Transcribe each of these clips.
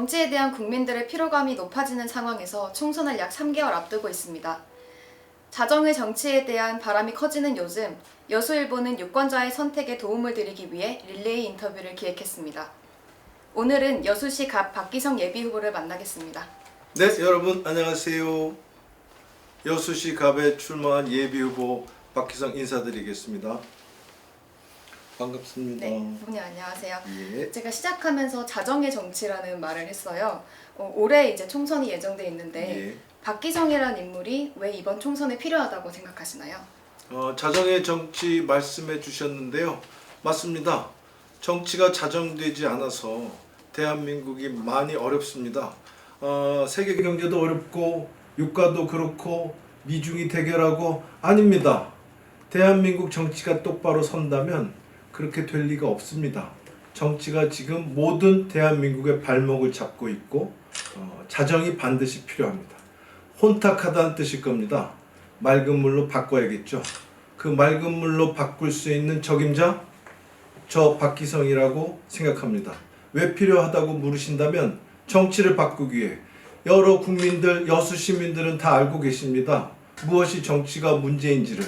정치에 대한 국민들의 피로감이 높아지는 상황에서 총선을 약 3개월 앞두고 있습니다. 자정의 정치에 대한 바람이 커지는 요즘, 여수일보는 유권자의 선택에 도움을 드리기 위해 릴레이 인터뷰를 기획했습니다. 오늘은 여수시 갑 박기성 예비후보를 만나겠습니다. 네, 여러분 안녕하세요. 여수시 갑에 출마한 예비후보 박기성 인사드리겠습니다. 반갑습니다. 네, 후보님 안녕하세요. 예. 제가 시작하면서 자정의 정치라는 말을 했어요. 올해 이제 총선이 예정돼 있는데 예. 박기성이라는 인물이 왜 이번 총선에 필요하다고 생각하시나요? 자정의 정치 말씀해 주셨는데요. 맞습니다. 정치가 자정되지 않아서 대한민국이 많이 어렵습니다. 세계 경제도 어렵고 유가도 그렇고 미중이 대결하고 아닙니다. 대한민국 정치가 똑바로 선다면 그렇게 될 리가 없습니다. 정치가 지금 모든 대한민국의 발목을 잡고 있고 자정이 반드시 필요합니다. 혼탁하다는 뜻일 겁니다. 맑은 물로 바꿔야겠죠. 그 맑은 물로 바꿀 수 있는 적임자 저 박기성이라고 생각합니다. 왜 필요하다고 물으신다면 정치를 바꾸기 위해 여러 국민들, 여수 시민들은 다 알고 계십니다. 무엇이 정치가 문제인지를.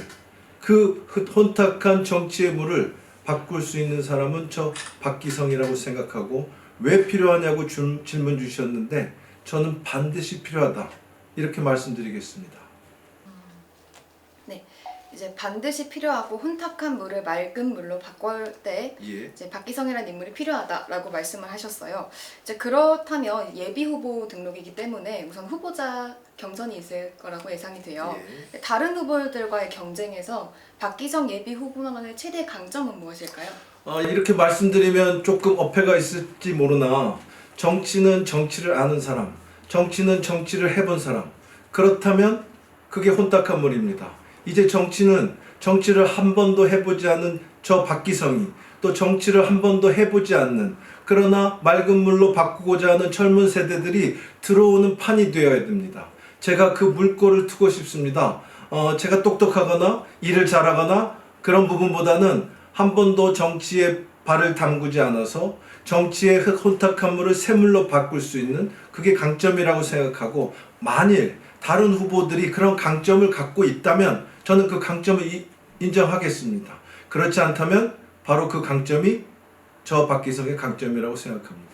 그 혼탁한 정치의 물을 바꿀 수 있는 사람은 저 박기성이라고 생각하고 왜 필요하냐고 질문 주셨는데 저는 반드시 필요하다 이렇게 말씀드리겠습니다. 네, 이제 반드시 필요하고 혼탁한 물을 맑은 물로 바꿀 때 예. 이제 박기성이라는 인물이 필요하다라고 말씀을 하셨어요. 이제 그렇다면 예비 후보 등록이기 때문에 우선 후보자 경선이 있을 거라고 예상이 돼요. 예. 다른 후보들과의 경쟁에서 박기성 예비 후보만의 최대 강점은 무엇일까요? 이렇게 말씀드리면 조금 어폐가 있을지 모르나 정치는 정치를 아는 사람, 정치는 정치를 해본 사람, 그렇다면 그게 혼탁한 물입니다. 이제 정치는 정치를 한 번도 해보지 않은 저 박기성이 또 정치를 한 번도 해보지 않는 그러나 맑은 물로 바꾸고자 하는 젊은 세대들이 들어오는 판이 되어야 됩니다. 제가 그 물꼬를 트고 싶습니다. 제가 똑똑하거나 일을 잘하거나 그런 부분보다는 한 번도 정치에 발을 담그지 않아서 정치의 혼탁한 물을 새물로 바꿀 수 있는 그게 강점이라고 생각하고 만일 다른 후보들이 그런 강점을 갖고 있다면 저는 그 강점을 인정하겠습니다. 그렇지 않다면 바로 그 강점이 저 박기성의 강점이라고 생각합니다.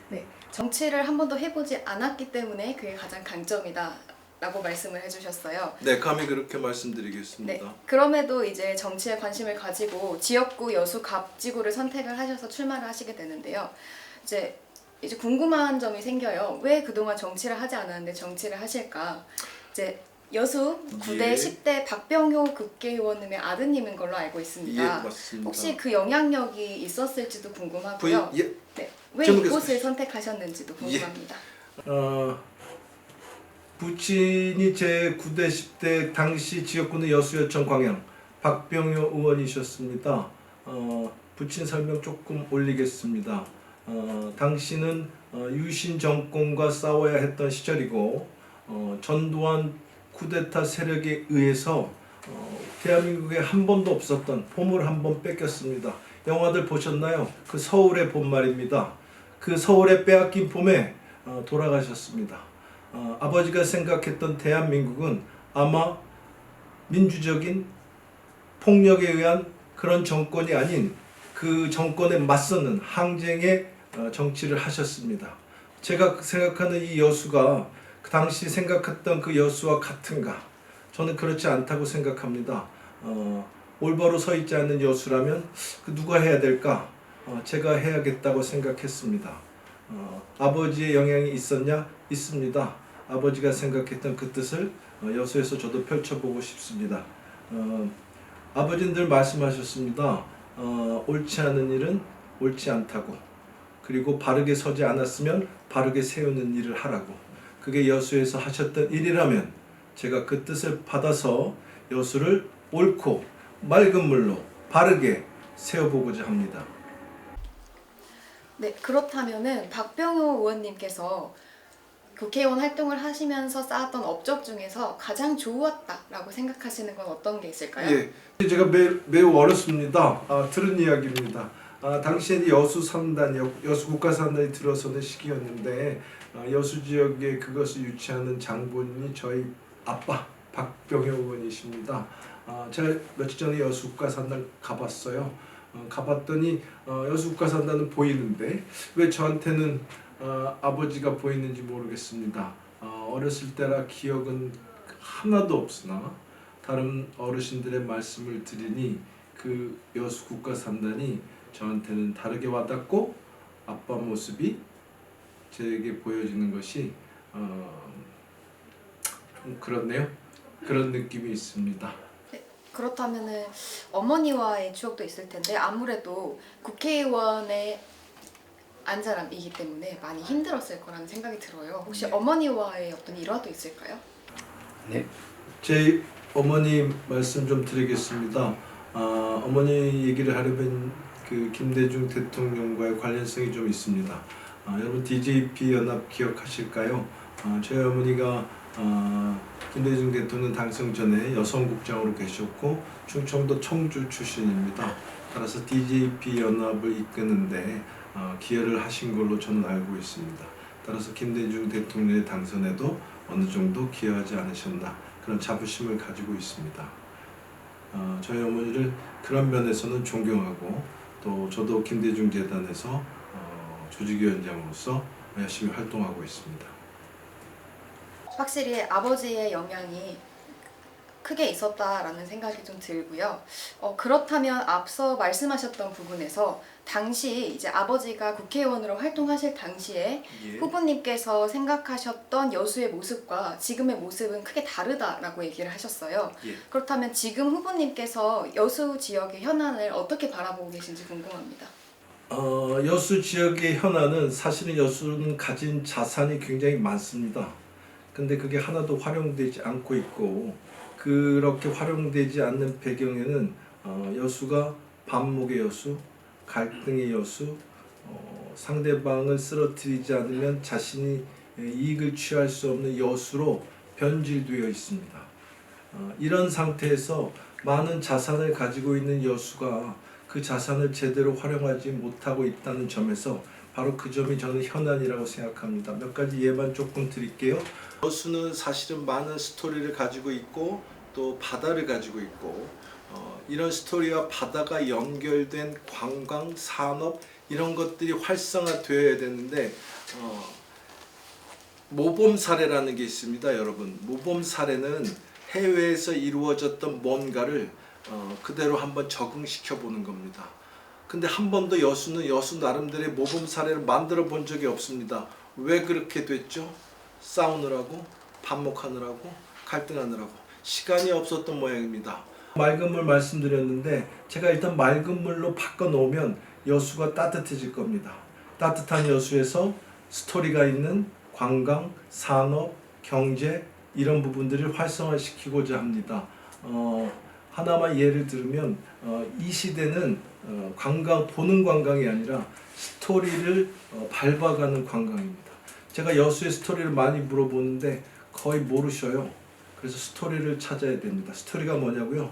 네, 정치를 한 번도 해보지 않았기 때문에 그게 가장 강점이다 라고 말씀을 해주셨어요. 네, 감히 그렇게 말씀드리겠습니다. 네, 그럼에도 이제 정치에 관심을 가지고 지역구 여수 갑지구를 선택을 하셔서 출마를 하시게 되는데요. 이제 궁금한 점이 생겨요. 왜 그동안 정치를 하지 않았는데 정치를 하실까? 이제 여수 9대 예. 10대 박병효 국회의원님의 아드님인 걸로 알고 예, 있습니다. 맞습니다. 혹시 그 영향력이 있었을지도 궁금하고요. 예. 네, 왜 저는 이곳을 선택하셨는지도 궁금합니다. 부친이 제 9대 10대 당시 지역구는 여수여천 광양 박병효 의원이셨습니다. 부친 설명 조금 올리겠습니다. 당시는 유신 정권과 싸워야 했던 시절이고 전두환 쿠데타 세력에 의해서 대한민국에 한 번도 없었던 봄을 한 번 뺏겼습니다. 영화들 보셨나요? 그 서울의 봄 말입니다. 그 서울의 빼앗긴 봄에 돌아가셨습니다. 아버지가 생각했던 대한민국은 아마 민주적인 폭력에 의한 그런 정권이 아닌 그 정권에 맞서는 항쟁의 정치를 하셨습니다. 제가 생각하는 이 여수가 그 당시 생각했던 그 여수와 같은가? 저는 그렇지 않다고 생각합니다. 올바로 서 있지 않는 여수라면 그 누가 해야 될까? 제가 해야겠다고 생각했습니다. 아버지의 영향이 있었냐? 있습니다. 아버지가 생각했던 그 뜻을 여수에서 저도 펼쳐보고 싶습니다. 아버지는 늘 말씀하셨습니다. 옳지 않은 일은 옳지 않다고, 그리고 바르게 서지 않았으면 바르게 세우는 일을 하라고. 그게 여수에서 하셨던 일이라면 제가 그 뜻을 받아서 여수를 옳고 맑은 물로 바르게 세워보고자 합니다. 네, 그렇다면은 박병효 의원님께서 국회의원 활동을 하시면서 쌓았던 업적 중에서 가장 좋았다라고 생각하시는 건 어떤 게 있을까요? 예, 제가 매우 어렵습니다. 들은 이야기입니다. 당시에 여수 3단이 여수 국가산단이 들어서는 시기였는데 여수 지역에 그것을 유치하는 장본인이 저희 아빠 박병효 의원이십니다. 제가 며칠 전에 여수 국가산단 가봤어요. 가봤더니 여수 국가산단은 보이는데 왜 저한테는 아버지가 보이는지 모르겠습니다. 어렸을 때라 기억은 하나도 없으나 다른 어르신들의 말씀을 들으니 그 여수 국가산단이 저한테는 다르게 와닿고 아빠 모습이 제게 보여지는 것이 좀 그렇네요. 그런 느낌이 있습니다. 그렇다면은 어머니와의 추억도 있을 텐데 아무래도 국회의원의 안 사람이기 때문에 많이 힘들었을 거라는 생각이 들어요. 혹시 어머니와의 어떤 일화도 있을까요? 네. 제 어머니 말씀 좀 드리겠습니다. 어머니 얘기를 하려면 그 김대중 대통령과의 관련성이 좀 있습니다. 여러분 DJP 연합 기억하실까요? 저희 어머니가 김대중 대통령 당선 전에 여성국장으로 계셨고 충청도 청주 출신입니다. 따라서 DJP 연합을 이끄는데 기여를 하신 걸로 저는 알고 있습니다. 따라서 김대중 대통령의 당선에도 어느 정도 기여하지 않으셨나 그런 자부심을 가지고 있습니다. 저희 어머니를 그런 면에서는 존경하고 또 저도 김대중 재단에서 조직위원장으로서 열심히 활동하고 있습니다. 확실히 아버지의 영향이 크게 있었다라는 생각이 좀 들고요. 그렇다면 앞서 말씀하셨던 부분에서 당시 이제 아버지가 국회의원으로 활동하실 당시에 후보님께서 생각하셨던 여수의 모습과 지금의 모습은 크게 다르다라고 얘기를 하셨어요. 그렇다면 지금 후보님께서 여수 지역의 현안을 어떻게 바라보고 계신지 궁금합니다. 여수 지역의 현안은 사실은 여수는 가진 자산이 굉장히 많습니다. 근데 그게 하나도 활용되지 않고 있고 그렇게 활용되지 않는 배경에는 여수가 반목의 여수, 갈등의 여수, 상대방을 쓰러뜨리지 않으면 자신이 이익을 취할 수 없는 여수로 변질되어 있습니다. 이런 상태에서 많은 자산을 가지고 있는 여수가 그 자산을 제대로 활용하지 못하고 있다는 점에서 바로 그 점이 저는 현안이라고 생각합니다. 몇 가지 예만 조금 드릴게요. 여수는 사실은 많은 스토리를 가지고 있고 또 바다를 가지고 있고 이런 스토리와 바다가 연결된 관광, 산업 이런 것들이 활성화되어야 되는데 모범 사례라는 게 있습니다. 여러분, 모범 사례는 해외에서 이루어졌던 뭔가를 그대로 한번 적응시켜 보는 겁니다. 근데 한 번도 여수는 여수 나름대로의 모범 사례를 만들어 본 적이 없습니다. 왜 그렇게 됐죠? 싸우느라고, 반목하느라고, 갈등하느라고 시간이 없었던 모양입니다. 맑은 물 말씀드렸는데 제가 일단 맑은 물로 바꿔놓으면 여수가 따뜻해질 겁니다. 따뜻한 여수에서 스토리가 있는 관광, 산업, 경제 이런 부분들을 활성화시키고자 합니다. 하나만 예를 들면 이 시대는 관광, 보는 관광이 아니라 스토리를 밟아가는 관광입니다. 제가 여수의 스토리를 많이 물어보는데 거의 모르셔요. 그래서 스토리를 찾아야 됩니다. 스토리가 뭐냐고요?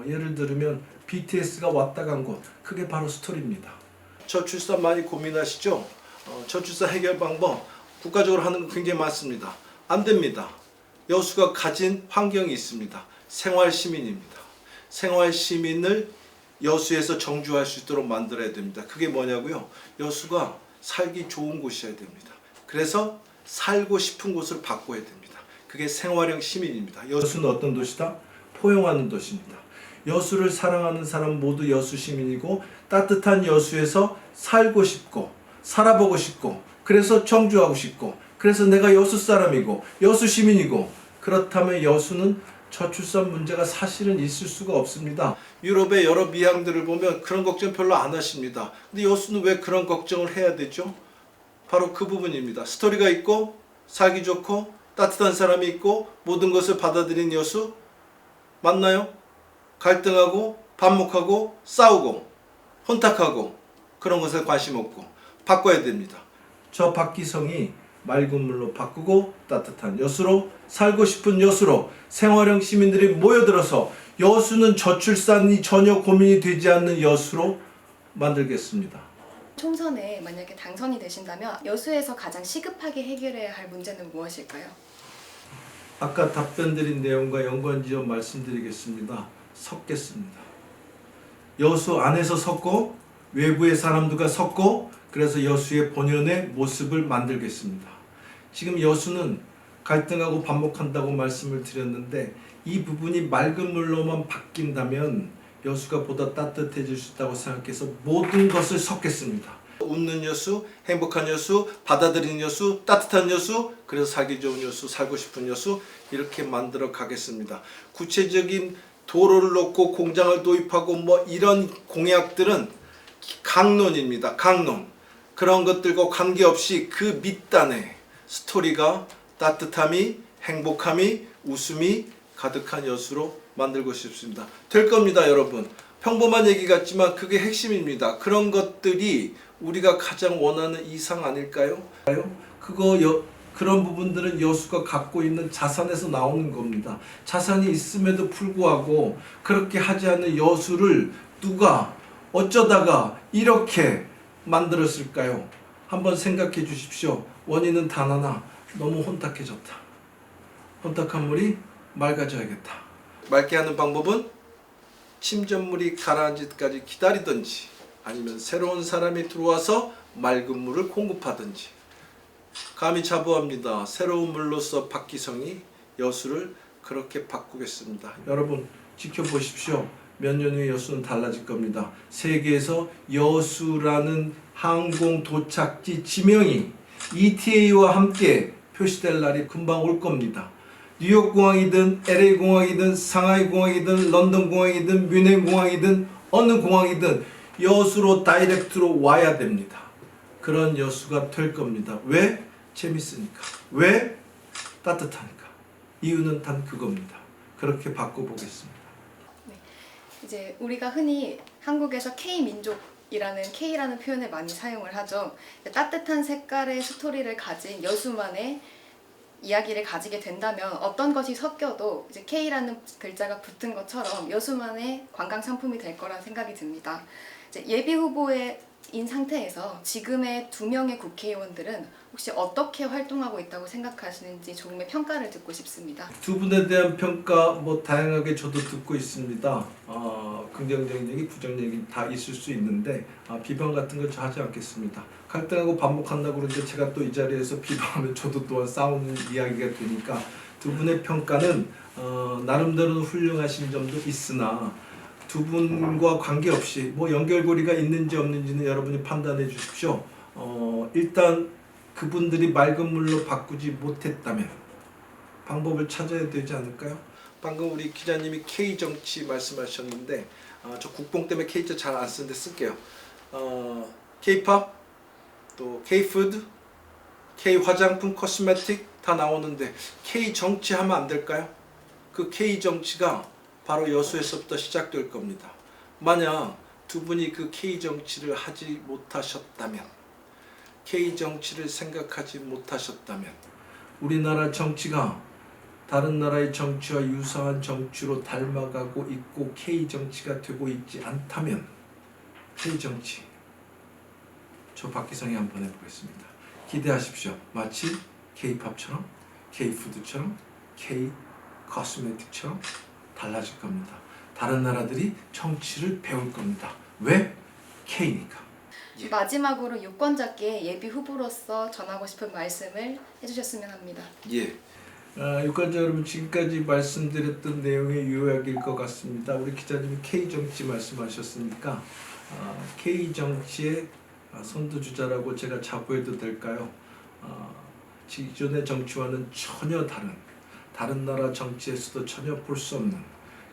예를 들면 BTS가 왔다 간 곳, 그게 바로 스토리입니다. 저출산 많이 고민하시죠? 저출산 해결 방법 국가적으로 하는 거 굉장히 많습니다. 안 됩니다. 여수가 가진 환경이 있습니다. 생활 시민입니다. 생활 시민을 여수에서 정주할 수 있도록 만들어야 됩니다. 그게 뭐냐고요? 여수가 살기 좋은 곳이어야 됩니다. 그래서 살고 싶은 곳을 바꿔야 됩니다. 그게 생활형 시민입니다. 여수는 어떤 도시다? 포용하는 도시입니다. 여수를 사랑하는 사람 모두 여수 시민이고 따뜻한 여수에서 살고 싶고 살아보고 싶고 그래서 정주하고 싶고 그래서 내가 여수 사람이고 여수 시민이고 그렇다면 여수는 저출산 문제가 사실은 있을 수가 없습니다. 유럽의 여러 미항들을 보면 그런 걱정 별로 안 하십니다. 근데 여수는 왜 그런 걱정을 해야 되죠? 바로 그 부분입니다. 스토리가 있고 살기 좋고 따뜻한 사람이 있고 모든 것을 받아들인 여수 맞나요? 갈등하고 반목하고 싸우고 혼탁하고 그런 것에 관심 없고 바꿔야 됩니다. 저 박기성이 맑은 물로 바꾸고 따뜻한 여수로 살고 싶은 여수로 생활형 시민들이 모여들어서 여수는 저출산이 전혀 고민이 되지 않는 여수로 만들겠습니다. 총선에 만약에 당선이 되신다면 여수에서 가장 시급하게 해결해야 할 문제는 무엇일까요? 아까 답변드린 내용과 연관지어 말씀드리겠습니다. 섞겠습니다. 여수 안에서 섞고 외부의 사람들과 섞고 그래서 여수의 본연의 모습을 만들겠습니다. 지금 여수는 갈등하고 반목한다고 말씀을 드렸는데 이 부분이 맑은 물로만 바뀐다면 여수가 보다 따뜻해질 수 있다고 생각해서 모든 것을 섞겠습니다. 웃는 여수, 행복한 여수, 받아들이는 여수, 따뜻한 여수, 그래서 살기 좋은 여수, 살고 싶은 여수 이렇게 만들어 가겠습니다. 구체적인 도로를 놓고 공장을 도입하고 뭐 이런 공약들은 강론입니다. 강론. 그런 것들과 관계없이 그 밑단에 스토리가 따뜻함이, 행복함이, 웃음이 가득한 여수로 만들고 싶습니다. 될 겁니다, 여러분. 평범한 얘기 같지만 그게 핵심입니다. 그런 것들이 우리가 가장 원하는 이상 아닐까요? 그런 부분들은 여수가 갖고 있는 자산에서 나오는 겁니다. 자산이 있음에도 불구하고 그렇게 하지 않는 여수를 누가 어쩌다가 이렇게 만들었을까요? 한번 생각해 주십시오. 원인은 단 하나. 너무 혼탁해졌다. 혼탁한 물이 맑아져야겠다. 맑게 하는 방법은 침전물이 가라앉을 때까지 기다리든지 아니면 새로운 사람이 들어와서 맑은 물을 공급하든지. 감히 자부합니다. 새로운 물로서 박기성이 여수를 그렇게 바꾸겠습니다. 여러분 지켜보십시오. 몇 년 후에 여수는 달라질 겁니다. 세계에서 여수라는 항공 도착지 지명이 ETA와 함께 표시될 날이 금방 올 겁니다. 뉴욕 공항이든 LA 공항이든 상하이 공항이든 런던 공항이든 뮌헨 공항이든 어느 공항이든 여수로 다이렉트로 와야 됩니다. 그런 여수가 될 겁니다. 왜? 재밌으니까. 왜? 따뜻하니까. 이유는 단 그겁니다. 그렇게 바꿔보겠습니다. 이제 우리가 흔히 한국에서 K민족이라는 K라는 표현을 많이 사용을 하죠. 따뜻한 색깔의 스토리를 가진 여수만의 이야기를 가지게 된다면 어떤 것이 섞여도 이제 K라는 글자가 붙은 것처럼 여수만의 관광 상품이 될 거란 생각이 듭니다. 이제 예비 후보인 상태에서 지금의 2명의 국회의원들은 혹시 어떻게 활동하고 있다고 생각하시는지 조금의 평가를 듣고 싶습니다. 두 분에 대한 평가 뭐 다양하게 저도 듣고 있습니다. 긍정적인 얘기, 부정적인 얘기 다 있을 수 있는데 비방 같은 거 저 하지 않겠습니다. 갈등하고 반복한다고 그러는데 제가 또 이 자리에서 비방하면 저도 또한 싸우는 이야기가 되니까 두 분의 평가는 나름대로 훌륭하신 점도 있으나 두 분과 관계없이 뭐 연결고리가 있는지 없는지는 여러분이 판단해 주십시오. 일단 그분들이 맑은 물로 바꾸지 못했다면 방법을 찾아야 되지 않을까요? 방금 우리 기자님이 K정치 말씀하셨는데 저 국뽕 때문에 K자 잘 안 쓰는데 쓸게요. K팝, 또 K푸드, K화장품, 코스메틱 다 나오는데 K정치 하면 안 될까요? 그 K정치가 바로 여수에서부터 시작될 겁니다. 만약 두 분이 그 K정치를 하지 못하셨다면, K정치를 생각하지 못하셨다면 우리나라 정치가 다른 나라의 정치와 유사한 정치로 닮아가고 있고 K정치가 되고 있지 않다면 K정치 저 박기성이 한번 해보겠습니다. 기대하십시오. 마치 K팝처럼 K푸드처럼 K코스메틱처럼 달라질 겁니다. 다른 나라들이 정치를 배울 겁니다. 왜? K니까. 마지막으로 유권자께 예비 후보로서 전하고 싶은 말씀을 해주셨으면 합니다. 예. 유권자 여러분 지금까지 말씀드렸던 내용의 요약일 것 같습니다. 우리 기자님이 K정치 말씀하셨으니까 K정치의 선두주자라고 제가 자부해도 될까요? 기존의 정치와는 전혀 다른 나라 정치에서도 전혀 볼 수 없는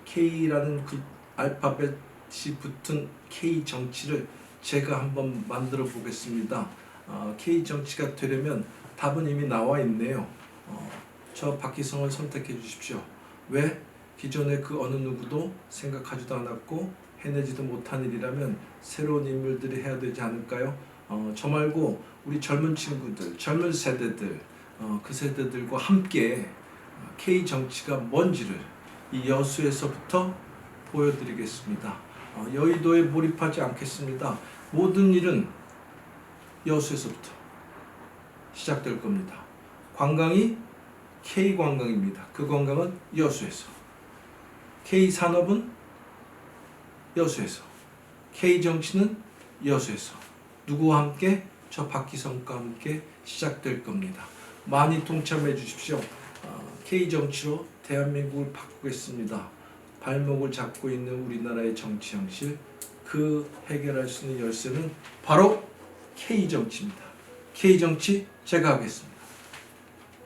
K라는 그 알파벳이 붙은 K정치를 제가 한번 만들어 보겠습니다. K정치가 되려면 답은 이미 나와 있네요. 저 박기성을 선택해 주십시오. 왜? 기존의 그 어느 누구도 생각하지도 않았고 해내지도 못한 일이라면 새로운 인물들이 해야 되지 않을까요? 저 말고 우리 젊은 친구들, 젊은 세대들, 그 세대들과 함께 K정치가 뭔지를 이 여수에서부터 보여드리겠습니다. 여의도에 몰입하지 않겠습니다. 모든 일은 여수에서부터 시작될 겁니다. 관광이 K관광입니다. 그 관광은 여수에서, K산업은 여수에서, K정치는 여수에서, 누구와 함께? 저 박기성과 함께 시작될 겁니다. 많이 동참해 주십시오. K정치로 대한민국을 바꾸겠습니다. 발목을 잡고 있는 우리나라의 정치 현실, 그 해결할 수 있는 열쇠는 바로 K정치입니다. K정치 제가 하겠습니다.